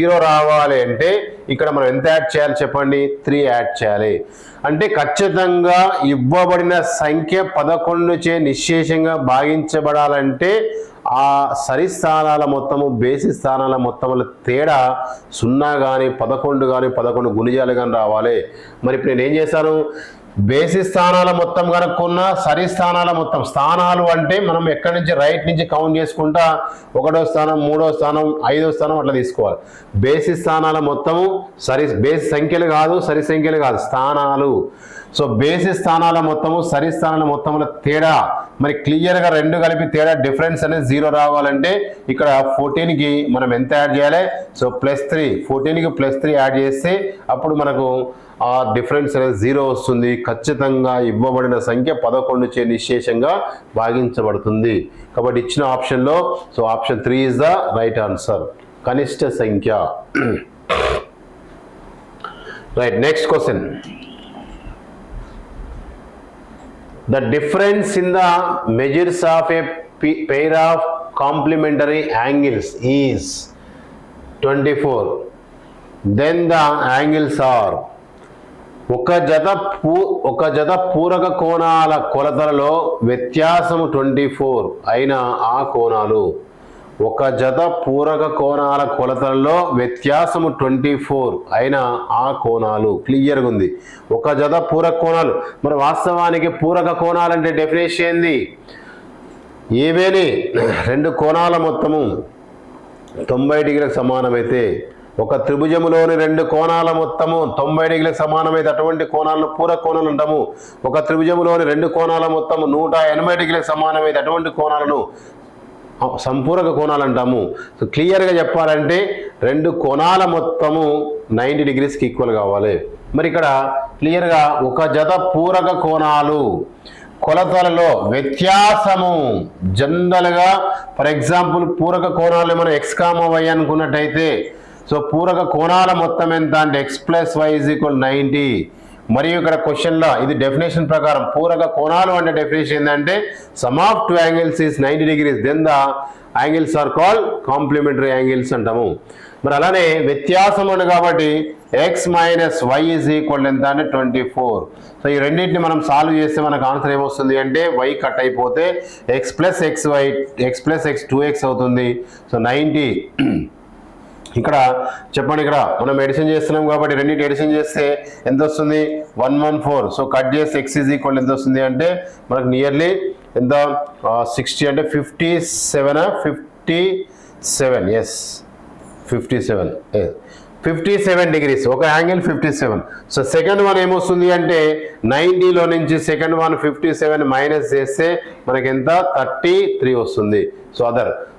0 రావాలి అంటే ఇక్కడ మనం ఎంత యాడ్ చేయాలి చెప్పండి, 3 యాడ్ చేయాలి. అంటే ఖచ్చితంగా ఇవ్వబడిన సంఖ్య 11 చే నిశ్శేషంగా భాగించబడాలంటే ఆ సరి స్థానాల మొత్తము బేసి స్థానాల మొత్తముల తేడా 0 కానీ 11 కానీ 11 గుణిజాలు కానీ రావాలి. మరి ఇప్పుడు నేను ఏం చేశాను, బేసి స్థానాల మొత్తం కనుక్కున్న సరి స్థానాల మొత్తం, స్థానాలు అంటే మనం ఎక్కడి నుంచి రైట్ నుంచి కౌంట్ చేసుకుంటా 1వ స్థానం 3వ స్థానం 5వ స్థానం అట్లా తీసుకోవాలి. బేసి స్థానాల మొత్తము బేసి సంఖ్యలు కాదు, సరి సంఖ్యలు కాదు, స్థానాలు. సో బేసి స్థానాల మొత్తము సరి స్థానాల మొత్తముల తేడా మరి క్లియర్గా 2 కలిపి తేడా డిఫరెన్స్ అనేది 0 రావాలంటే ఇక్కడ 14కి మనం ఎంత యాడ్ చేయాలి, సో +3, 14కి +3 యాడ్ చేస్తే అప్పుడు మనకు ఆ డిఫరెన్స్ అనేది 0 వస్తుంది. ఖచ్చితంగా ఇవ్వబడిన సంఖ్య 11 చే నిశ్శేషంగా భాగించబడుతుంది. కాబట్టి ఇచ్చిన ఆప్షన్లో so option 3 is the right answer, కనిష్ట సంఖ్య. Right, next question. The difference in the measures of a pair of complementary angles is 24. Then the angles are ఒక జత పూరక కోణాల కొలతలలో వ్యత్యాసము 24 అయిన ఆ కోణాలు. ఒక జత పూరక కోణాల కొలతలలో వ్యత్యాసము 24 అయిన ఆ కోణాలు. క్లియర్గా ఉంది. ఒక జత పూరక కోణాలు. మరి వాస్తవానికి పూరక కోణాలు అంటే డెఫినేషన్ ఏంది, ఏవేని 2 కోణాల మొత్తము 90 డిగ్రీలకు సమానమైతే, ఒక త్రిభుజములోని 2 కోణాల మొత్తము 90 డిగ్రీలకు సమానమైతే అటువంటి కోణాలను పూరక కోణాలు అంటాము. ఒక త్రిభుజములోని 2 కోణాల మొత్తము 180 డిగ్రీలకు సమానమైతే అటువంటి కోణాలను సంపూరక కోణాలు అంటాము. సో క్లియర్గా చెప్పాలంటే 2 కోణాల మొత్తము 90 డిగ్రీస్కి ఈక్వల్ కావాలి. మరి ఇక్కడ క్లియర్గా ఒక జత పూరక కోణాలు కొలతలలో వ్యత్యాసము జనరల్గా ఫర్ ఎగ్జాంపుల్ పూరక కోణాలు మనం x, y అనుకున్నట్టయితే సో పూరక కోణాల మొత్తం ఎంత అంటే x + y = 90. మరియు ఇక్కడ క్వశ్చన్లో ఇది డెఫినేషన్ ప్రకారం పూరక కోణాలు అంటే డెఫినేషన్ ఏంటంటే sum of 2 angles is 90 degrees, then the angles are called complementary angles అంటాము. మరి అలానే వ్యత్యాసం ఉంది కాబట్టి x - y = ఎంత అంటే 24. సో ఈ రెండింటిని మనం సాల్వ్ చేస్తే మనకు ఆన్సర్ ఏమొస్తుంది అంటే y కట్ అయిపోతే x + xy x + x 2x అవుతుంది. సో 90. ఇక్కడ చెప్పండి, ఇక్కడ మనం ఎడిషన్ చేస్తున్నాం కాబట్టి రెండింటి ఎడిషన్ చేస్తే ఎంత వస్తుంది 114. సో కట్ చేస్తే x = ఎంత వస్తుంది అంటే మనకు నియర్లీ ఎంత 60 అంటే 57 ఎస్ 57 డిగ్రీస్ ఒక యాంగిల్ 57. సో సెకండ్ వన్ ఏమొస్తుంది అంటే 90లో నుంచి సెకండ్ వన్ 57 మైనస్ చేస్తే మనకి ఎంత 33 వస్తుంది. సో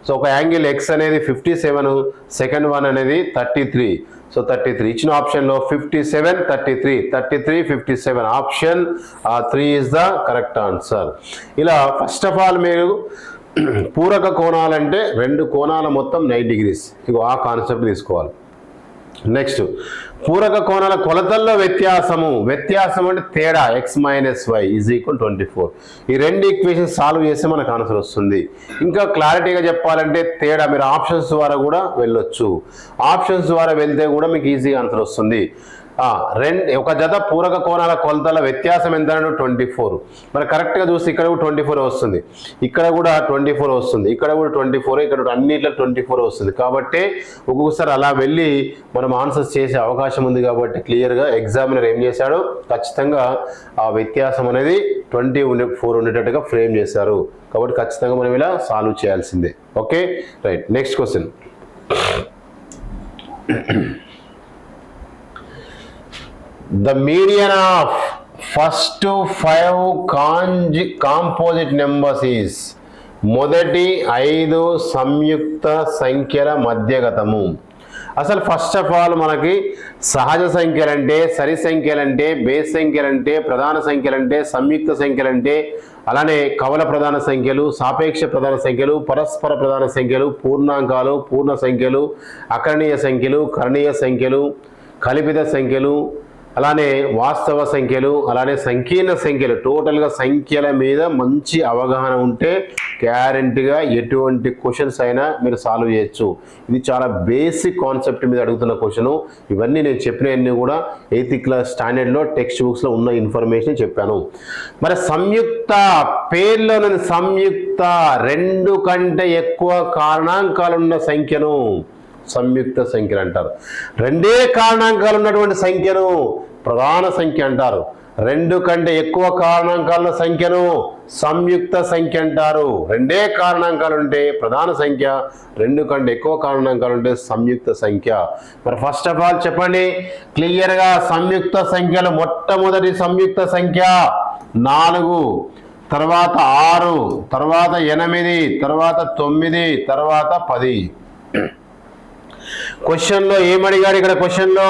సో ఒక యాంగిల్ x అనేది 57, సెకండ్ వన్ అనేది 33. సో 33 ఇచ్చిన ఆప్షన్లో 57 33 57 option 3 is the correct answer. ఇలా ఫస్ట్ ఆఫ్ ఆల్ మీరు పూరక కోణాలంటే 2 కోణాల మొత్తం 90 డిగ్రీస్, ఇగో ఆ కాన్సెప్ట్ తీసుకోవాలి. నెక్స్ట్ పూరక కోణాల కొలతల్లో వ్యత్యాసం అంటే తేడా x - y = 24. ఈ 2 ఈక్వేషన్స్ సాల్వ్ చేస్తే మనకు ఆన్సర్ వస్తుంది. ఇంకా క్లారిటీగా చెప్పాలంటే తేడా మీరు ఆప్షన్స్ ద్వారా కూడా వెళ్ళొచ్చు. ఆప్షన్స్ ద్వారా వెళ్తే కూడా మీకు ఈజీగా ఆన్సర్ వస్తుంది. ఒక జత పూరక కోణాల కొలతల వ్యత్యాసం ఎంత 24. మరి కరెక్ట్గా చూస్తే ఇక్కడ కూడా 24 వస్తుంది, ఇక్కడ కూడా 24 వస్తుంది, ఇక్కడ కూడా 24, ఇక్కడ అన్నిట్లో 24 వస్తుంది. కాబట్టి ఒక్కొక్కసారి అలా వెళ్ళి మనం ఆన్సర్స్ చేసే అవకాశం ఉంది. కాబట్టి క్లియర్గా ఎగ్జామినర్ ఏం చేశాడు, ఖచ్చితంగా ఆ వ్యత్యాసం అనేది 24 ఉండేటట్టుగా ఫ్రేమ్ చేశారు. కాబట్టి ఖచ్చితంగా మనం ఇలా సాల్వ్ చేయాల్సిందే. Okay, right. Next question. The median of first 5 composite numbers is మొదటి 5 సంయుక్త సంఖ్యల మధ్యగతము. అసలు ఫస్ట్ ఆఫ్ ఆల్ మనకి సహజ సంఖ్యలంటే, సరి సంఖ్యలంటే, బేస్ సంఖ్యలంటే, ప్రధాన సంఖ్యలంటే, సంయుక్త సంఖ్యలంటే, అలానే కవల ప్రధాన సంఖ్యలు, సాపేక్ష ప్రధాన సంఖ్యలు, పరస్పర ప్రధాన సంఖ్యలు, పూర్ణాంకాలు, పూర్ణ సంఖ్యలు, అకరణీయ సంఖ్యలు, కరణీయ సంఖ్యలు, కల్పిత సంఖ్యలు, అలానే వాస్తవ సంఖ్యలు, అలానే సంకీర్ణ సంఖ్యలు, టోటల్గా సంఖ్యల మీద మంచి అవగాహన ఉంటే గ్యారెంటీగా ఎటువంటి క్వశ్చన్స్ అయినా మీరు సాల్వ్ చేయొచ్చు. ఇది చాలా బేసిక్ కాన్సెప్ట్ మీద అడుగుతున్న క్వశ్చను. ఇవన్నీ నేను చెప్పినవన్నీ కూడా 8th క్లాస్ స్టాండర్డ్లో టెక్స్ట్ బుక్స్లో ఉన్న ఇన్ఫర్మేషన్ చెప్పాను. మరి సంయుక్త పేర్లోని సంయుక్త 2 కంటే ఎక్కువ కారణాంకాలున్న సంఖ్యను సంయుక్త సంఖ్యలు అంటారు. 2 కారణాంకాలు ఉన్నటువంటి సంఖ్యను ప్రధాన సంఖ్య అంటారు. 2 కంటే ఎక్కువ కారణాంకాలున్న సంఖ్యను సంయుక్త సంఖ్య అంటారు. 2 కారణాంకాలు ఉంటే ప్రధాన సంఖ్య, 2 కంటే ఎక్కువ కారణాంకాలు ఉంటే సంయుక్త సంఖ్య. మరి ఫస్ట్ ఆఫ్ ఆల్ చెప్పండి క్లియర్గా, సంయుక్త సంఖ్యలు మొట్టమొదటి సంయుక్త సంఖ్య 4, తర్వాత 6, తర్వాత 8, తర్వాత 9, తర్వాత 10. క్వశ్చన్లో ఏమడిగాడు ఇక్కడ? క్వశ్చన్లో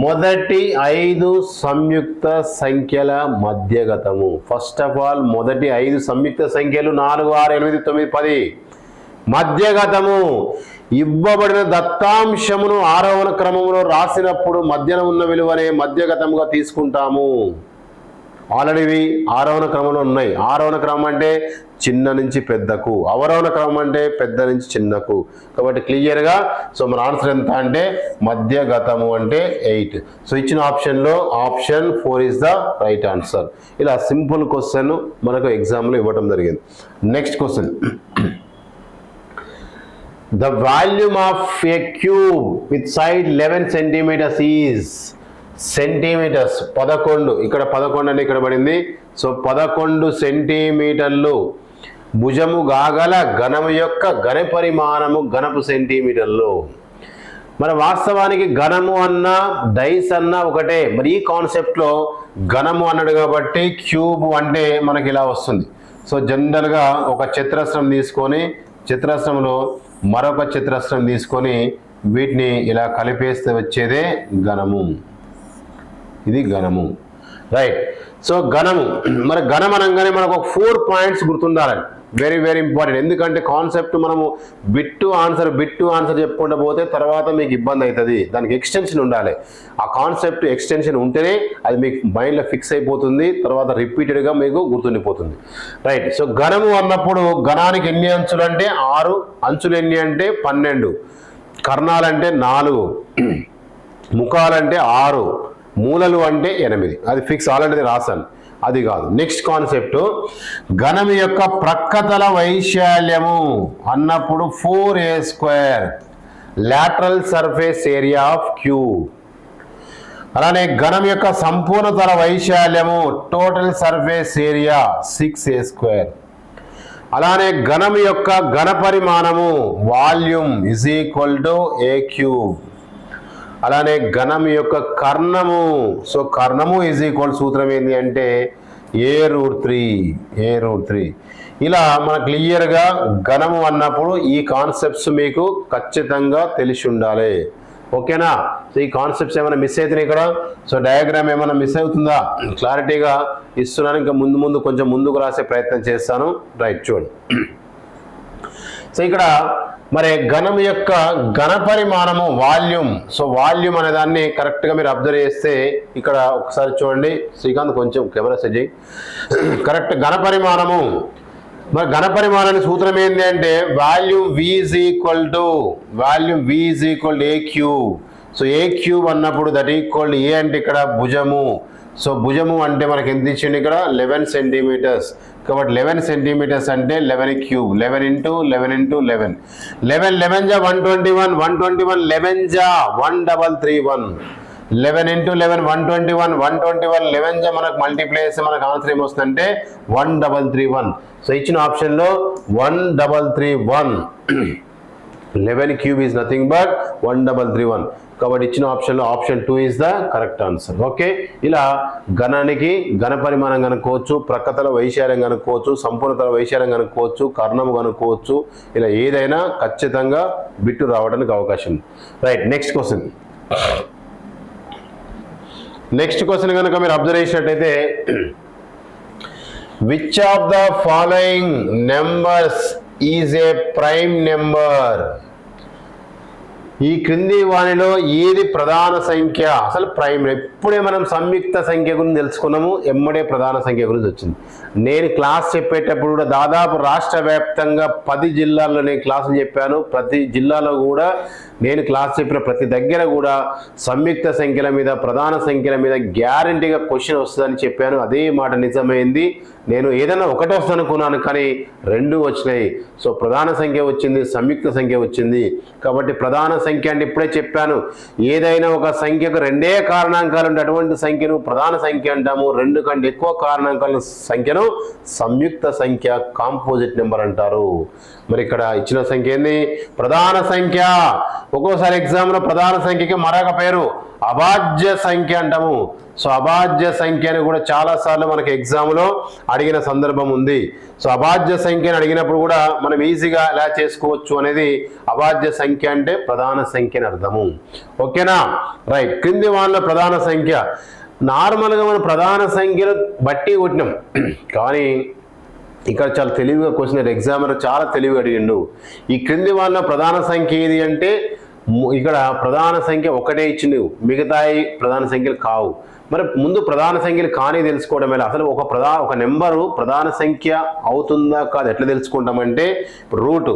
మొదటి 5 సంయుక్త సంఖ్యల మధ్యగతము. ఫస్ట్ ఆఫ్ ఆల్ మొదటి 5 సంయుక్త సంఖ్యలు 4, 6, 8, 9, 10 మధ్యగతము. ఇవ్వబడిన దత్తాంశమును ఆరోహణ క్రమంలో రాసినప్పుడు మధ్యన ఉన్న విలువనే మధ్యగతముగా తీసుకుంటాము. ఆల్రెడీ ఆరోహణ క్రమంలో ఉన్నాయి. ఆరోహణ క్రమం అంటే చిన్న నుంచి పెద్దకు, అవరోహణ క్రమం అంటే పెద్ద నుంచి చిన్నకు. కాబట్టి క్లియర్గా సో మన ఆన్సర్ ఎంత అంటే మధ్యగతము అంటే 8. సో ఇచ్చిన ఆప్షన్లో option 4 is the right answer. ఇలా సింపుల్ క్వశ్చన్ మనకు ఎగ్జామ్లో ఇవ్వడం జరిగింది. Next question, the volume of a cube with side 11 centimeters is centimetres. 11, ఇక్కడ 11 అని ఇక్కడ పడింది. సో 11 సెంటీమీటర్లు భుజము గాగల ఘనము యొక్క ఘన పరిమాణము ఘనపు సెంటీమీటర్లు. మరి వాస్తవానికి ఘనము అన్న డైస్ అన్న ఒకటే. మరి ఈ కాన్సెప్ట్లో ఘనము అన్నాడు కాబట్టి క్యూబ్ అంటే మనకి ఇలా వస్తుంది. సో జనరల్గా ఒక చతురస్రం తీసుకొని చతురస్రంలో మరొక చతురస్రం తీసుకొని వీటిని ఇలా కలిపేస్తే వచ్చేదే ఘనము. ఇది ఘనము, రైట్. సో ఘనము, మరి ఘనం అనగానే మనకు ఒక 4 పాయింట్స్ గుర్తుండాలండి. Very very important. ఎందుకంటే కాన్సెప్ట్ మనము బిట్ టు ఆన్సర్ చెప్పుకుంటూ పోతే తర్వాత మీకు ఇబ్బంది అవుతుంది. దానికి ఎక్స్టెన్షన్ ఉండాలి. ఆ కాన్సెప్ట్ ఎక్స్టెన్షన్ ఉంటేనే అది మీకు మైండ్లో ఫిక్స్ అయిపోతుంది, తర్వాత రిపీటెడ్గా మీకు గుర్తుండిపోతుంది, రైట్. సో ఘనము అన్నప్పుడు ఘనానికి ఎన్ని అంచులు అంటే 6, అంచులు ఎన్ని అంటే 12, కర్ణాలంటే 4, ముఖాలంటే 6, మూలలు అంటే 8. అది ఫిక్స్, ఆల్రెడీ రాశాను, అది కాదు. నెక్స్ట్ కాన్సెప్ట్, ఘనం యొక్క ప్రక్కతల వైశాల్యము అన్నప్పుడు 4a² lateral surface area of cube. అలానే ఘనం యొక్క సంపూర్ణ తల వైశాల్యము టోటల్ సర్ఫేస్ ఏరియా 6a². అలానే ఘనం యొక్క ఘన పరిమాణము volume is equal to a³. అలానే ఘనం యొక్క కర్ణము, సో కర్ణము ఈజ్ ఈక్వల్, సూత్రం ఏంటి అంటే a√3. ఇలా మన క్లియర్గా ఘనము అన్నప్పుడు ఈ కాన్సెప్ట్స్ మీకు ఖచ్చితంగా తెలిసి ఉండాలి. ఓకేనా? సో ఈ కాన్సెప్ట్స్ ఏమైనా మిస్ అవుతున్నాయి ఇక్కడ? సో డయాగ్రామ్ ఏమైనా మిస్ అవుతుందా? క్లారిటీగా ఇస్తున్నాను. ఇంకా ముందు కొంచెం ముందుకు రాసే ప్రయత్నం చేస్తాను, రైట్. చూడండి, సో ఇక్కడ మరి ఘనం యొక్క ఘన పరిమాణము వాల్యూమ్. సో వాల్యూమ్ అనే దాన్ని కరెక్ట్గా మీరు అబ్జర్వ్ చేస్తే ఇక్కడ ఒకసారి చూడండి శ్రీకాంత్, కొంచెం కెమెరా సెట్ చేయి. కరెక్ట్ ఘన పరిమాణము, మరి ఘన పరిమాణానికి సూత్రం ఏంటి అంటే volume v is equal to a³. So a³ అన్నప్పుడు దట్ ఈక్వల్ టు ఏ అంటే ఇక్కడ భుజము. సో భుజము అంటే మనకి ఎంత ఇచ్చింది ఇక్కడ 11 centimeters. కాబట్టి 11 centimeters అంటే 11³ 11 × 11 × 11. 11 11 జా 121, 121 11 జా 1331. 11 × 11 121, 121 11 జా మనకు మల్టిప్లై చేస్తే మనకు ఆన్సర్ ఏమొస్తుందంటే 1331. సో ఇచ్చిన ఆప్షన్లో 1331. 11³ ఈజ్ నథింగ్ బట్ 1331. కాబట్టి ఇచ్చిన ఆప్షన్లో option 2 is the correct answer. Okay, ఇలా ఘనానికి ఘన పరిమాణం కనుక్కోవచ్చు, ప్రక్కతల వైశాల్యం కనుక్కోవచ్చు, సంపూర్ణతల వైశాల్యం కనుక్కోవచ్చు, కర్ణము కనుక్కోవచ్చు. ఇలా ఏదైనా ఖచ్చితంగా బిట్టు రావడానికి అవకాశం ఉంది, రైట్. నెక్స్ట్ క్వశ్చన్ కనుక మీరు అబ్జర్వ్ చేసినట్టయితే, which of the following numbers is a prime number? ఈ క్రింది వానిలో ఏది ప్రధాన సంఖ్య? అసలు ప్రైమరీ ఎప్పుడే మనం సంయుక్త సంఖ్య గురించి తెలుసుకున్నాము, ఎమ్మడే ప్రధాన సంఖ్య గురించి వచ్చింది. నేను క్లాస్ చెప్పేటప్పుడు కూడా దాదాపు రాష్ట్ర వ్యాప్తంగా 10 జిల్లాల్లో నేను క్లాసులు చెప్పాను. ప్రతి జిల్లాలో కూడా నేను క్లాస్ చెప్పిన ప్రతి దగ్గర కూడా సంయుక్త సంఖ్యల మీద, ప్రధాన సంఖ్యల మీద గ్యారంటీగా క్వశ్చన్ వస్తుందని చెప్పాను. అదే మాట నిజమైంది. నేను ఏదైనా ఒకటి వస్తుంది అనుకున్నాను, కానీ 2 వచ్చినాయి. సో ప్రధాన సంఖ్య వచ్చింది, సంయుక్త సంఖ్య వచ్చింది. కాబట్టి ప్రధాన సంఖ్య అంటే ఇప్పుడే చెప్పాను, ఏదైనా ఒక సంఖ్యకు 2 కారణాంకాలు ఉంటే అటువంటి సంఖ్యను ప్రధాన సంఖ్య అంటాము. 2 కంటే ఎక్కువ కారణాంకాల సంఖ్యను సంయుక్త సంఖ్య, కాంపోజిట్ నెంబర్ అంటారు. మరి ఇక్కడ ఇచ్చిన సంఖ్య ఏంది? ప్రధాన సంఖ్య. ఒక్కోసారి ఎగ్జామ్లో ప్రధాన సంఖ్యకి మరొక పేరు అభాజ్య సంఖ్య అంటాము. సో అభాజ్య సంఖ్య అని కూడా చాలాసార్లు మనకి ఎగ్జామ్లో అడిగిన సందర్భం ఉంది. సో అభాజ్య సంఖ్యను అడిగినప్పుడు కూడా మనం ఈజీగా ఎలా చేసుకోవచ్చు అనేది అభాజ్య సంఖ్య అంటే ప్రధాన సంఖ్య అని అర్థము. ఓకేనా? రైట్. క్రింది వాళ్ళ ప్రధాన సంఖ్య. నార్మల్గా మనం ప్రధాన సంఖ్యను బట్టి కొట్టినాం, కానీ ఇక్కడ చాలా తెలివిగా క్వశ్చన్ ఎగ్జామినర్ చాలా తెలివిగా అడిగిండు. ఈ క్రింది వాళ్ళ ప్రధాన సంఖ్య ఏది అంటే ఇక్కడ ప్రధాన సంఖ్య ఒకటే ఇచ్చింది, మిగతాయి ప్రధాన సంఖ్యలు కావు. మరి ముందు ప్రధాన సంఖ్యలు కానీ తెలుసుకోవడం ఎలా? అసలు ఒక నెంబరు ప్రధాన సంఖ్య అవుతుందా కాదు ఎట్లా తెలుసుకుంటామంటే, రూట్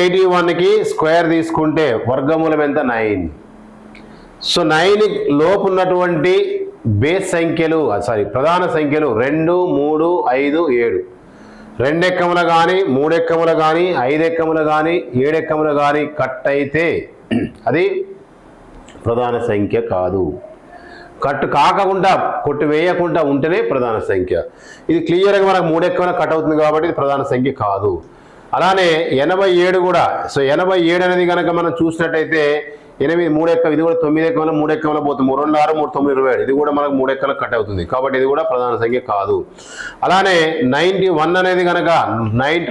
81కి స్క్వేర్ తీసుకుంటే వర్గమూలం ఎంత? 9. సో 9 లోపు ఉన్నటువంటి బేస్ సంఖ్యలు ప్రధాన సంఖ్యలు 2, 3, 5, 7. 2 ఎక్కములు కానీ 3 ఎక్కములు కానీ 5 ఎక్కములు కానీ 7 ఎక్కములు కానీ కట్ అయితే అది ప్రధాన సంఖ్య కాదు. కట్ కాకుండా కొట్టు వేయకుండా ఉంటేనే ప్రధాన సంఖ్య. ఇది క్లియర్గా మనకు 3 ఎక్కముల కట్ అవుతుంది కాబట్టి ఇది ప్రధాన సంఖ్య కాదు. అలానే 87 కూడా. సో 87 అనేది కనుక మనం చూసినట్టయితే 8, 3 ఎక్క, ఇది కూడా 9 ఎక్కమల 3 ఎక్కమల పోతుంది. 2, 6, 3, 9, 27. ఇది కూడా మనకు 3 ఎక్కల కట్ అవుతుంది కాబట్టి ఇది కూడా ప్రధాన సంఖ్య కాదు. అలానే 91 అనేది కనుక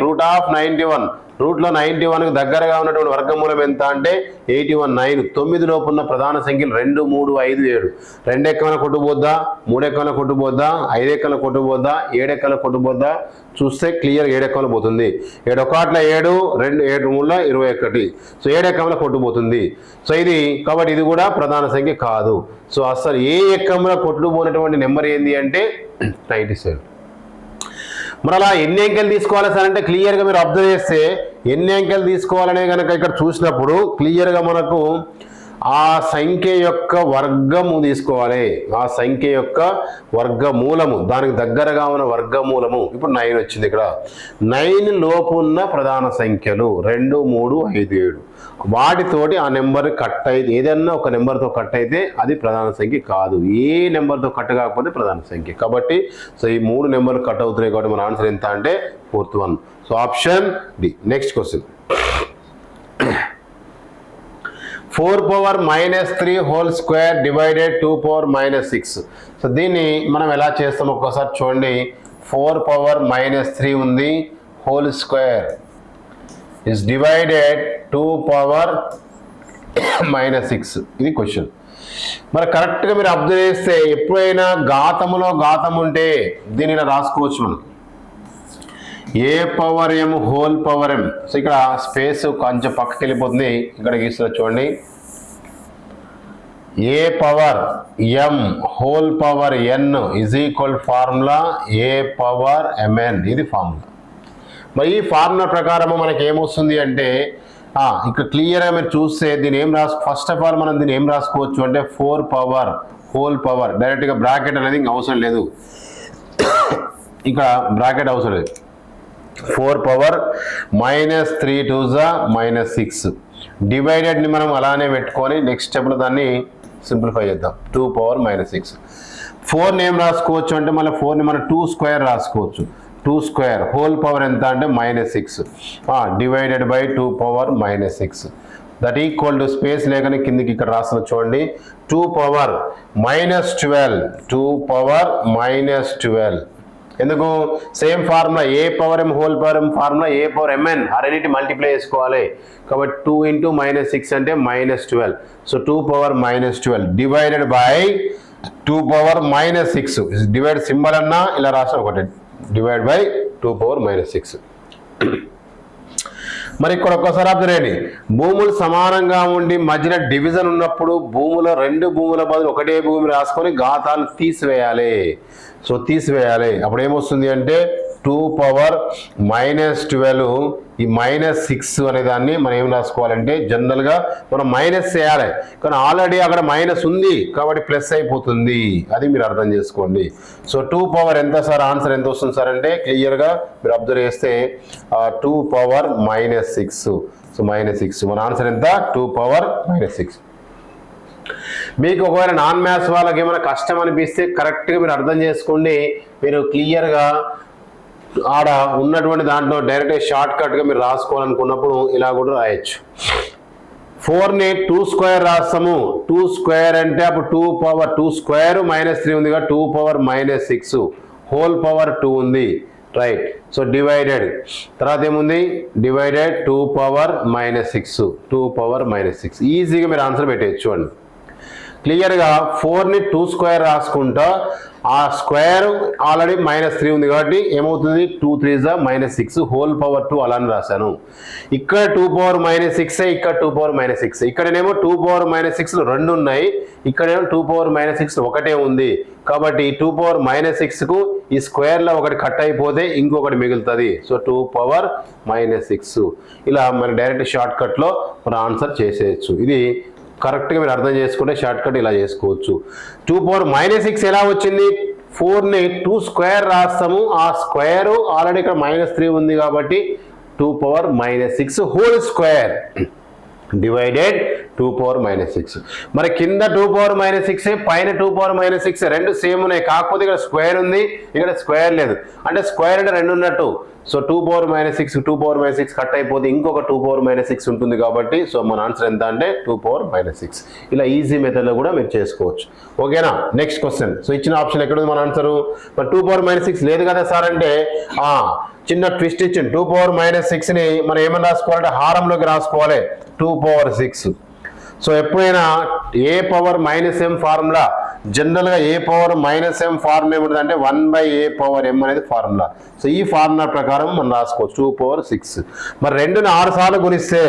రూట్ ఆఫ్ 91, రూట్లో 91కు దగ్గరగా ఉన్నటువంటి వర్గమూలం ఎంత అంటే 81, 9. 9 లోపు ఉన్న ప్రధాన సంఖ్యలు 2, 3, 5, 7. 2 ఎక్కల కొట్టుపోద్దా, 3 ఎక్కల కొట్టుపోద్దా, 5 ఎక్కల కొట్టుపోద్దా, 7 ఎక్కల కొట్టుపోద్దా? చూస్తే క్లియర్ 7 ఎక్కలు పోతుంది. 7 ఒకట్ల 7, 2 7 3 21. సో 7 ఎక్కముల కొట్టుపోతుంది. సో ఇది కాబట్టి ఇది కూడా ప్రధాన సంఖ్య కాదు. సో అసలు ఏ ఎక్కముల కొట్టుపోయినటువంటి నెంబర్ ఏంది అంటే 97. మరి అలా ఎన్ని అంకెలు తీసుకోవాలి సార్ అంటే క్లియర్గా మీరు అబ్జర్వ్ చేస్తే ఎన్ని అంకెలు తీసుకోవాలనే కనుక ఇక్కడ చూసినప్పుడు క్లియర్గా మనకు ఆ సంఖ్య యొక్క వర్గము తీసుకోవాలి. ఆ సంఖ్య యొక్క వర్గమూలము, దానికి దగ్గరగా ఉన్న వర్గమూలము. ఇప్పుడు 9 వచ్చింది. ఇక్కడ 9 లోపు ఉన్న ప్రధాన సంఖ్యలు 2, 3, 5, 7. వాటితోటి ఆ నెంబర్ కట్ అయితే, ఏదన్నా ఒక నెంబర్తో కట్ అయితే అది ప్రధాన సంఖ్య కాదు. ఏ నెంబర్తో కట్ కాకపోతే ప్రధాన సంఖ్య. కాబట్టి సో ఈ 3 నెంబర్లు కట్ అవుతున్నాయి కాబట్టి మన ఆన్సర్ ఎంత అంటే 4th one. So option D. Next question. 4 power -3 whole square divided 2 power -6. So దీన్ని మనం ఎలా చేస్తాం ఒక్కసారి చూడండి. 4 పవర్ -3 ఉంది, whole square is divided 2 power -6. ఇది క్వశ్చన్. మరి కరెక్ట్గా మీరు అబ్జర్వ్ చేస్తే ఎప్పుడైనా ఘాతములో ఘాతం ఉంటే దీన్ని ఇలా రాసుకోవచ్చు మనం, a power m whole power m. So ఇక్కడ స్పేస్ కొంచెం పక్కకి వెళ్ళిపోతుంది, ఇక్కడ గీస్తున్నా చూడండి. A power m whole power n is equal formula a power mn. ఇది ఫార్ములా. మరి ఈ ఫార్ములా ప్రకారం మనకి ఏమొస్తుంది అంటే ఇక్కడ క్లియర్గా మీరు చూస్తే దీన్ని ఏం ఫస్ట్ ఆఫ్ ఆల్ మనం దీన్ని ఏం రాసుకోవచ్చు అంటే 4 పవర్ హోల్ పవర్. డైరెక్ట్గా బ్రాకెట్ అనేది ఇంకా అవసరం లేదు, ఇక్కడ బ్రాకెట్ అవసరం లేదు. 4 పవర్ -3 2 -6 డివైడెడ్ని మనం అలానే పెట్టుకొని నెక్స్ట్ స్టెప్లో దాన్ని సింప్లిఫై చేద్దాం. 2 పవర్ -6. 4ని ఏం రాసుకోవచ్చు అంటే మళ్ళీ 4ని మనం 2 స్క్వేర్ రాసుకోవచ్చు. 2 స్క్వేర్ హోల్ పవర్ ఎంత అంటే -6 divided by 2 power -6. That equal to space లేకనే కిందికి ఇక్కడ రాసిన చూడండి 2 పవర్ -12. 2 పవర్ -12. ఎందుకు? Same formula a power m whole power m formula a power mn. ఆ రెండింటి మల్టిప్లై చేసుకోవాలి కాబట్టి 2 × -6 అంటే -12. So 2 power -12 divided by 2 power -6. Divide symbol అన్నా ఇలా రాసిన ఒకటి, డివైడ్ బై 2 పవర్ -6. మరి ఇక్కడ ఒక్కసారి అబ్జర్వ్ చేయండి, భూములు సమానంగా ఉండి మధ్యన డివిజన్ ఉన్నప్పుడు భూముల 2 భూముల బదులు ఒకటే భూమి రాసుకొని ఘాతాలు తీసివేయాలి. సో తీసివేయాలి, అప్పుడు ఏమొస్తుంది అంటే 2 పవర్ -12 ఈ -6 అనే దాన్ని మనం ఏం రాసుకోవాలంటే జనరల్గా మనం మైనస్ చేయాలి, కానీ ఆల్రెడీ అక్కడ మైనస్ ఉంది కాబట్టి ప్లస్ అయిపోతుంది, అది మీరు అర్థం చేసుకోండి. సో 2 పవర్ ఎంత సార్, ఆన్సర్ ఎంత వస్తుంది సార్ అంటే క్లియర్గా మీరు అబ్జర్వ్ చేస్తే 2 పవర్ -6. సో -6 మన ఆన్సర్ ఎంత, 2 పవర్ -6. మీకు ఒకవేళ నాన్ మ్యాథ్స్ వాళ్ళకి ఏమైనా కష్టం అనిపిస్తే కరెక్ట్గా మీరు అర్థం చేసుకోండి, మీరు క్లియర్గా ఆడ ఉన్నటువంటి దాంట్లో డైరెక్ట్గా షార్ట్ కట్గా మీరు రాసుకోవాలనుకున్నప్పుడు ఇలా కూడా రాయొచ్చు. 4ని 2 స్క్వేర్ రాస్తాము, 2 స్క్వేర్ అంటే అప్పుడు 2 పవర్ 2 స్క్వేర్ -3 ఉంది కదా, 2 పవర్ -6 హోల్ పవర్ 2 ఉంది, రైట్. సో డివైడెడ్ తర్వాత ఏముంది, డివైడెడ్ 2 పవర్ -6 2 పవర్ -6 ఈజీగా మీరు ఆన్సర్ పెట్టేయచ్చు అండి. క్లియర్గా 4ని 2 స్క్వేర్ రాసుకుంటా, ఆ స్క్వేర్ ఆల్రెడీ -3 ఉంది కాబట్టి ఏమవుతుంది, 2 3 -6 హోల్ పవర్ 2 అలానే రాశాను. ఇక్కడ 2 పవర్ -6 ఇక్కడ 2 పవర్ -6 ఇక్కడనేమో 2 పవర్ -6 2 ఉన్నాయి, ఇక్కడేమో 2 పవర్ -6 ఒకటే ఉంది కాబట్టి 2 పవర్ -6కు ఈ స్క్వేర్లో ఒకటి కట్ అయిపోతే ఇంకొకటి మిగులుతుంది. సో 2 పవర్ -6 ఇలా మరి డైరెక్ట్ షార్ట్ కట్లో మన ఆన్సర్ చేసేయచ్చు. ఇది కరెక్ట్గా మీరు అర్థం చేసుకుంటే షార్ట్ కట్ ఇలా చేసుకోవచ్చు. 2 పవర్ -6 ఎలా వచ్చింది, 4ని 2 స్క్వేర్ రాస్తాము, ఆ స్క్వేర్ ఆల్రెడీ ఇక్కడ -3 ఉంది కాబట్టి 2 power -6 whole square divided 2 power -6. మరి కింద 2 పవర్ -6 పైన 2 పవర్ -6 రెండు సేమ్ ఉన్నాయి, కాకపోతే ఇక్కడ స్క్వేర్ ఉంది ఇక్కడ స్క్వేర్ లేదు, అంటే స్క్వేర్ అంటే 2 ఉన్నట్టు. సో 2 పవర్ -6 2 పవర్ -6 కట్ అయిపోతే ఇంకొక 2 పవర్ -6 ఉంటుంది కాబట్టి సో మన ఆన్సర్ ఎంత అంటే 2 పవర్ -6. ఇలా ఈజీ మెథడ్లో కూడా మీరు చేసుకోవచ్చు. ఓకేనా, నెక్స్ట్ క్వశ్చన్. సో ఇచ్చిన ఆప్షన్ ఎక్కడ ఉంది మన ఆన్సరు, మరి 2 పవర్ -6 లేదు కదా సార్ అంటే చిన్న ట్విస్ట్ ఇచ్చింది. 2 పవర్ -6ని మనం ఏమని రాసుకోవాలంటే హారంలోకి రాసుకోవాలి, 2 పవర్ 6. సో ఎప్పుడైనా ఏ పవర్ -m ఫార్ములా, జనరల్గా ఏ పవర్ -m ఫార్ములా ఏముంటుంది అంటే 1/a పవర్ m అనేది ఫార్ములా. సో ఈ ఫార్ములా ప్రకారం మనం రాసుకోవచ్చు 2 పవర్ 6. మరి 2ని 6 సార్లు గుణిస్తే,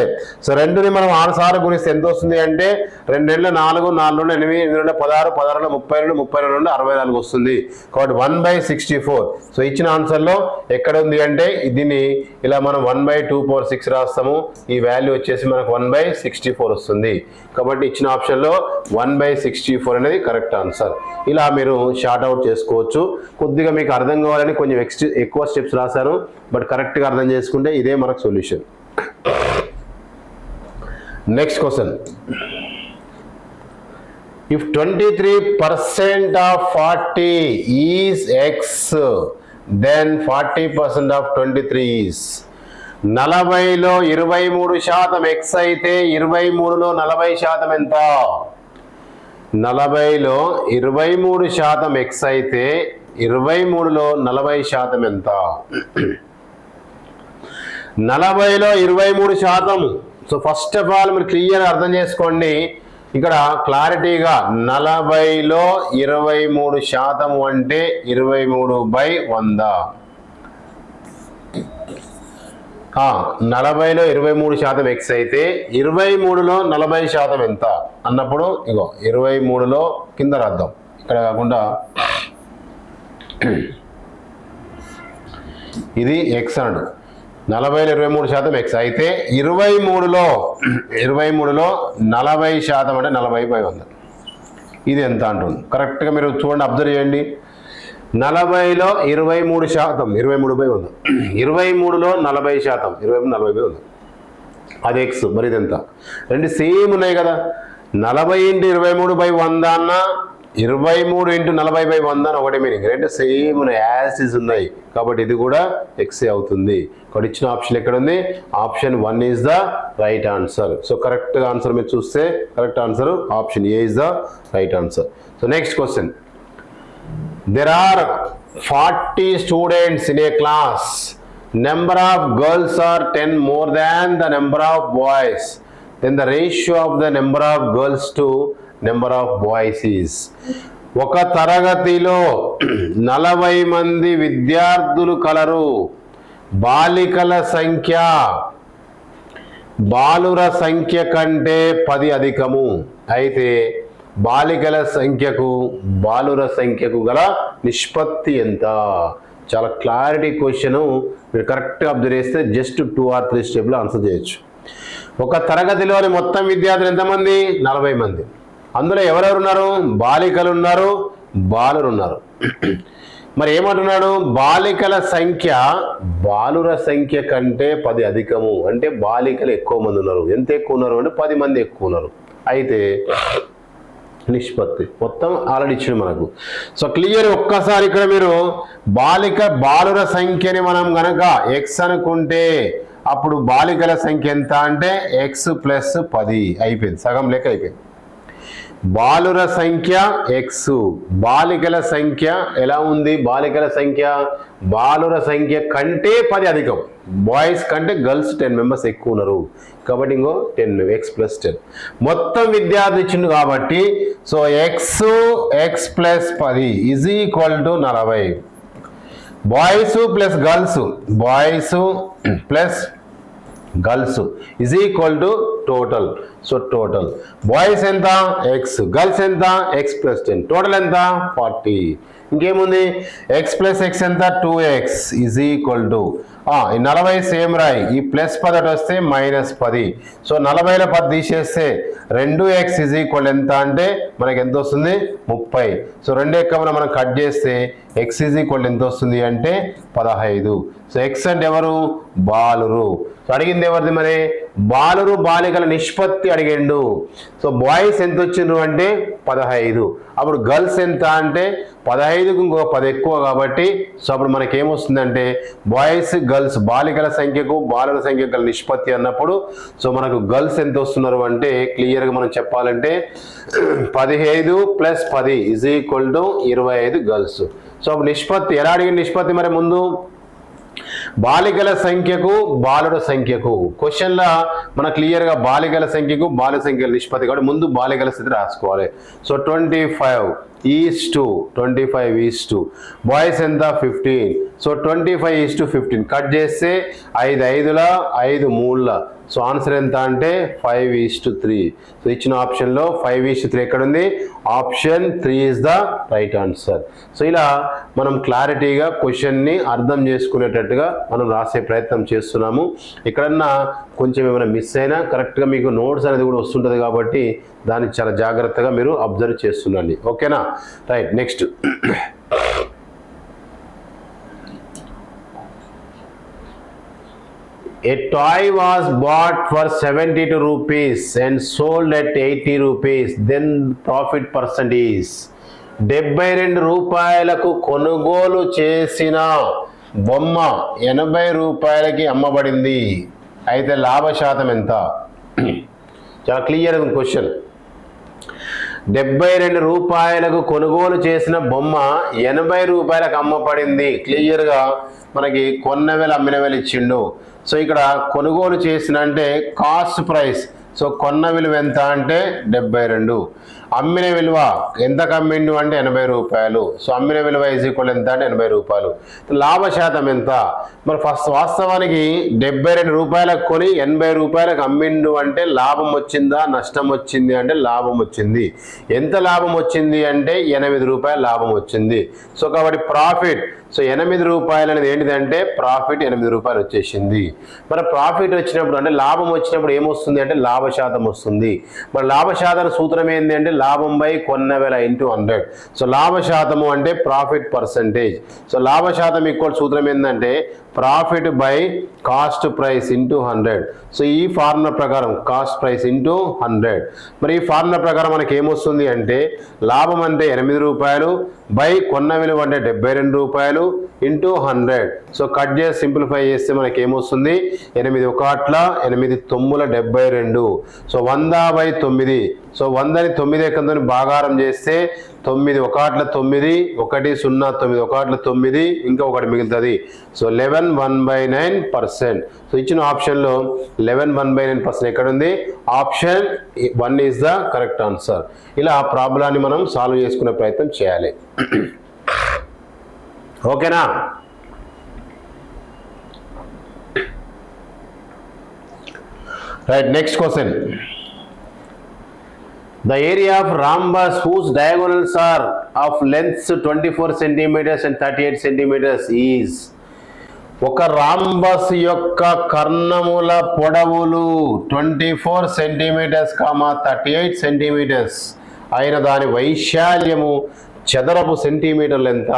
సో 2ని మనం 6 సార్లు గుణిస్తే ఎంత వస్తుంది అంటే 2 4 4 8 8 16 16 32 32 64 వస్తుంది కాబట్టి 1/64. సో ఇచ్చిన ఆన్సర్లో ఎక్కడ ఉంది అంటే దీన్ని ఇలా మనం 1/2 పవర్ 6 రాస్తాము, ఈ వాల్యూ వచ్చేసి మనకు 1/64 వస్తుంది కాబట్టి ఇచ్చిన ఆప్షన్లో 1/64 అనేది కరెక్ట్ ఆన్సర్. ఇలా మీరు షార్ట్ అవుట్ చేసుకోవచ్చు. కొద్దిగా మీకు అర్థం కావాలని కొంచెం ఎక్కువ స్టెప్స్ రాశాను, బట్ కరెక్ట్గా అర్థం చేసుకుంటే ఇదే మనకు solution. Next question, if 23% of 40 is x, then 40% of 23 is 40లో 23% x అయితే 23లో 40% ఎంత, 40లో 23% x అయితే 23లో 40% ఎంత, 40లో 23%. సో ఫస్ట్ ఆఫ్ ఆల్ మీరు క్లియర్ అర్థం చేసుకోండి, ఇక్కడ క్లారిటీగా 40లో 23% అంటే 23/100. 40లో 23% x అయితే 23లో 40% ఎంత అన్నప్పుడు ఇగో 23లో కింద రాద్దాం, ఇక్కడ కాకుండా ఇది x అన్నాడు, 40లో 23% x అయితే 23లో 40% అంటే 40/100. ఇది ఎంత అంటుంది కరెక్ట్గా మీరు చూడండి, అబ్జర్వ్ చేయండి. 40లో 23% 23/100, 23లో 40% 40/100 అది x. మరి ఇది ఎంత, రెండు సేమ్ ఉన్నాయి కదా, 40 × 23/100 అన్న 23 × 40/100 అని ఒకటే మీనింగ్, రెండు సేమ్ ఉన్నాయి, యాజ్ ఇస్ ఉన్నాయి కాబట్టి ఇది కూడా x అవుతుంది. కాబట్టి ఇచ్చిన ఆప్షన్ ఎక్కడ ఉంది, option 1 is the right answer. So correct answer మీరు చూస్తే correct answer option A is the right answer. So next question, there are 40 students in a class, number of girls are 10 more than the number of boys, then the ratio of the number of girls to number of boys is. ఒక తరగతిలో 40 మంది విద్యార్థులు colour, బాలికల సంఖ్య బాలుర సంఖ్య కంటే 10 అధికము. అయితే బాలికల బాలుర సంఖ్యకు గల నిష్పత్తి ఎంత? చాలా క్లారిటీ క్వశ్చన్. మీరు కరెక్ట్గా అబ్జర్వ్ చేస్తే జస్ట్ 2 or 3 స్టెప్లో ఆన్సర్ చేయొచ్చు. ఒక తరగతిలోని మొత్తం విద్యార్థులు ఎంతమంది? 40 మంది. అందులో ఎవరెవరు ఉన్నారు? బాలికలు ఉన్నారు, బాలురు ఉన్నారు. మరి ఏమంటున్నాడు? బాలికల సంఖ్య బాలుర సంఖ్య కంటే 10 అధికము. అంటే బాలికలు ఎక్కువ మంది ఉన్నారు. ఎంత ఎక్కువ ఉన్నారు అంటే 10 మంది ఎక్కువ ఉన్నారు. అయితే నిష్పత్తి మొత్తం ఆల్రెడీ ఇచ్చింది మనకు. So clear. ఒక్కసారి ఇక్కడ మీరు బాలుర సంఖ్యని మనం గనక ఎక్స్ అనుకుంటే అప్పుడు బాలికల సంఖ్య ఎంత అంటే ఎక్స్ ప్లస్ 10 అయిపోయింది. సగం లెక్క అయిపోయింది. బాలుర సంఖ్య ఎక్స్, బాలికల సంఖ్య ఎలా ఉంది? బాలుర సంఖ్య కంటే 10 అధికం. బాయ్స్ కంటే గర్ల్స్ 10 మెంబర్స్ ఎక్కువ ఉన్నారు కాబట్టి ఇంకో 10 ఎక్స్ ప్లస్ 10 మొత్తం విద్యార్థి ఇచ్చిండు కాబట్టి so X plus 10 is equal to 40. Boys plus girls is equal to total. So total boys ఎంత? ఎక్స్, గర్ల్స్ ఎంత? ఎక్స్ ప్లస్ 10, టోటల్ ఎంత? 40. ఇంకేముంది? ఎక్స్ ప్లస్ ఎక్స్ ఎంత? 2x ఈజ్ ఈక్వల్ టు ఈ 40 సేమ్ రాయి. ఈ ప్లస్ 10 వస్తే -10. సో 40లో 10 తీసేస్తే 2x ఈజ్ ఈక్వల్ ఎంత అంటే మనకి ఎంత వస్తుంది? 30. సో 2 ఎక్కమని మనం కట్ చేస్తే x ఈజ్ ఈక్వల్ ఎంత వస్తుంది అంటే 15. సో x అంటే ఎవరు? బాలురు. సో అడిగింది ఎవరిది మరి? బాలురు బాలికల నిష్పత్తి అడిగిండు. సో బాయ్స్ ఎంత వచ్చిండ్రు అంటే 15. అప్పుడు గర్ల్స్ ఎంత అంటే 15కు ఇంకో 10 ఎక్కువ కాబట్టి సో అప్పుడు మనకి ఏమొస్తుందంటే బాయ్స్ గర్ల్స్ బాలికల సంఖ్యకు బాలుర సంఖ్యకు గల నిష్పత్తి అన్నప్పుడు సో మనకు గర్ల్స్ ఎంత వస్తున్నారు అంటే క్లియర్గా మనం చెప్పాలంటే 15 + 10 is equal to 25 girls. So అప్పుడు నిష్పత్తి ఎలా అడిగిన నిష్పత్తి మరి ముందు బాలికల సంఖ్యకు బాలుర సంఖ్యకు క్వశ్చన్లో మన క్లియర్గా బాలికల సంఖ్యకు బాలుర సంఖ్యల నిష్పత్తి కాబట్టి ముందు బాలికల స్థితి రాసుకోవాలి. సో 25:25 బాయ్స్ ఎంత? 15. సో 25:15 కట్ చేస్తే 5 5ల 5 3ల సో ఆన్సర్ ఎంత అంటే 5:3. సో ఇచ్చిన ఆప్షన్లో 5:3 ఎక్కడ ఉంది? Option 3 is the right answer. So ఇలా మనం క్లారిటీగా క్వశ్చన్ని అర్థం చేసుకునేటట్టుగా మనం రాసే ప్రయత్నం చేస్తున్నాము. ఎక్కడన్నా కొంచెం ఏమైనా మిస్ అయినా కరెక్ట్గా మీకు నోట్స్ అనేది కూడా వస్తుంటుంది కాబట్టి దాన్ని చాలా జాగ్రత్తగా మీరు అబ్జర్వ్ చేస్తుండండి. ఓకేనా? Right. Next A toy was bought for 72 rupees and sold at 80 rupees. Then profit percent is 72 రూపాయలకు కొనుగోలు చేసిన బొమ్మ 80 రూపాయలకి అమ్మబడింది. అయితే లాభ శాతం ఎంత? చాలా క్లియర్ క్వశ్చన్. 72 రూపాయలకు కొనుగోలు చేసిన బొమ్మ 80 రూపాయలకు అమ్మబడింది. క్లియర్గా మనకి కొన్నవేలు అమ్మినవేలు ఇచ్చిండు. సో ఇక్కడ కొనుగోలు చేసిన అంటే కాస్ట్ ప్రైస్. సో కొన్న విలువ ఎంత అంటే 72. అమ్మిన విలువ ఎంతకు అమ్మిండు అంటే 80 రూపాయలు. సో అమ్మిన విలువ ఈజ్ ఈక్వల్ ఎంత అంటే 80 రూపాయలు. లాభ శాతం ఎంత? మరి ఫస్ట్ వాస్తవానికి 72 రూపాయలకు కొని 80 రూపాయలకు అమ్మిండు అంటే లాభం వచ్చిందా నష్టం వచ్చింది అంటే లాభం వచ్చింది. ఎంత లాభం వచ్చింది అంటే 8 రూపాయల లాభం వచ్చింది. సో కాబట్టి ప్రాఫిట్ సో 8 రూపాయలు అనేది ఏంటిదంటే ప్రాఫిట్ 8 రూపాయలు వచ్చేసింది. మరి ప్రాఫిట్ వచ్చినప్పుడు అంటే లాభం వచ్చినప్పుడు ఏమొస్తుంది అంటే లాభ శాతం వస్తుంది. మరి లాభ శాతం సూత్రం ఏంటి అంటే లాభం బై కొన్నవేల ఇంటూ 100. సో లాభ శాతము అంటే ప్రాఫిట్ పర్సంటేజ్. సో లాభ శాతం ఈక్వల్ సూత్రం ఏంటంటే profit by cost price into 100. So ఈ ఫార్ములా ప్రకారం కాస్ట్ ప్రైస్ ఇంటూ 100. మరి ఈ ఫార్ములా ప్రకారం మనకి ఏమొస్తుంది అంటే లాభం అంటే 8 రూపాయలు బై కొన్న విలువ అంటే 72 రూపాయలు ఇంటూ 100. సో కట్ చేసి సింప్లిఫై చేస్తే మనకి ఏమొస్తుంది 8 1 8 9 72. సో 100/9. సో 100ని 9 ఎక్కడితో భాగారం చేస్తే 9 1 9 1 0 9 1 9 ఇంకా ఒకటి మిగులుతుంది. సో 11 1/9%. సో ఇచ్చిన ఆప్షన్లో 11 1/9% ఎక్కడ ఉంది? Option 1 is the correct answer. ఇలా ప్రాబ్లాన్ని మనం సాల్వ్ చేసుకునే ప్రయత్నం చేయాలి. ఓకేనా? Right, next question. The area of rhombus whose diagonals are of lengths 24 centimeters and 38 centimeters is. ఒక రాంబస్ యొక్క కర్ణముల పొడవులు 24 సెంటీమీటర్స్ 38 సెంటీమీటర్స్ అయిన దాని వైశాల్యము చదరపు సెంటీమీటర్లు ఎంత?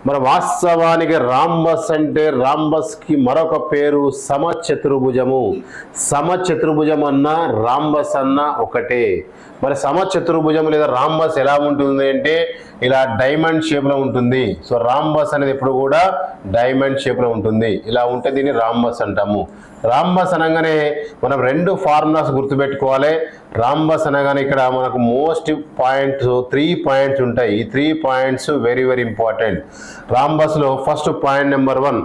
మరి వాస్తవానికి రాంబస్ అంటే రాంబస్కి మరొక పేరు సమచతుర్భుజము. సమచతుర్భుజం అన్నా రాంబస్ అన్నా ఒకటే. మరి సమచతుర్భుజం లేదా రాంబస్ ఎలా ఉంటుంది అంటే ఇలా డైమండ్ షేప్లో ఉంటుంది. సో రాంబస్ అనేది ఎప్పుడు కూడా డైమండ్ షేప్లో ఉంటుంది. ఇలా ఉంటే దీన్ని రాంబస్ అంటాము. రాంబస్ అనగానే మనం రెండు ఫార్ములాస్ గుర్తుపెట్టుకోవాలి. రాంబస్ అనగానే ఇక్కడ మనకు మోస్ట్ పాయింట్స్ 3 పాయింట్స్ ఉంటాయి. ఈ 3 పాయింట్స్ వెరీ వెరీ ఇంపార్టెంట్. రాంబస్లో ఫస్ట్ పాయింట్ నెంబర్ 1,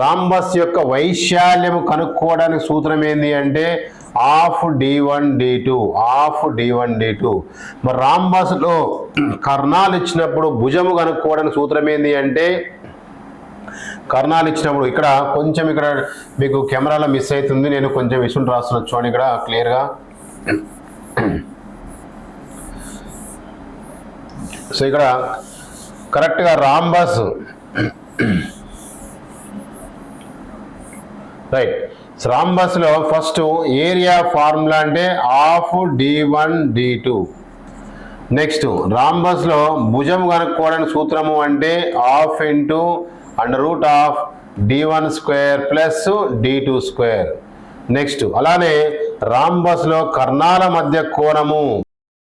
రాంబస్ యొక్క వైశాల్యము కనుక్కోవడానికి సూత్రం ఏంది అంటే half d1 d2, half d1 d2. మరి రాంబస్లో కర్ణాలు ఇచ్చినప్పుడు భుజము కనుక్కోవడానికి సూత్రం ఏంది అంటే కర్ణాలు ఇచ్చినప్పుడు ఇక్కడ కొంచెం ఇక్కడ మీకు కెమెరాలో మిస్ అవుతుంది, నేను కొంచెం విషయం రాస్తున్నా చూడండి ఇక్కడ క్లియర్గా. సో ఇక్కడ కరెక్ట్గా రాంబస్ రైట్. రాంబస్లో ఫస్ట్ ఏరియా ఫార్ములా అంటే హాఫ్ d1 d2. నెక్స్ట్ రాంబస్లో భుజం కనుక్కోవడానికి సూత్రము అంటే half into √of d1 square plus d2 square. Next అలానే రాంబస్లో కర్ణాల మధ్య కోణము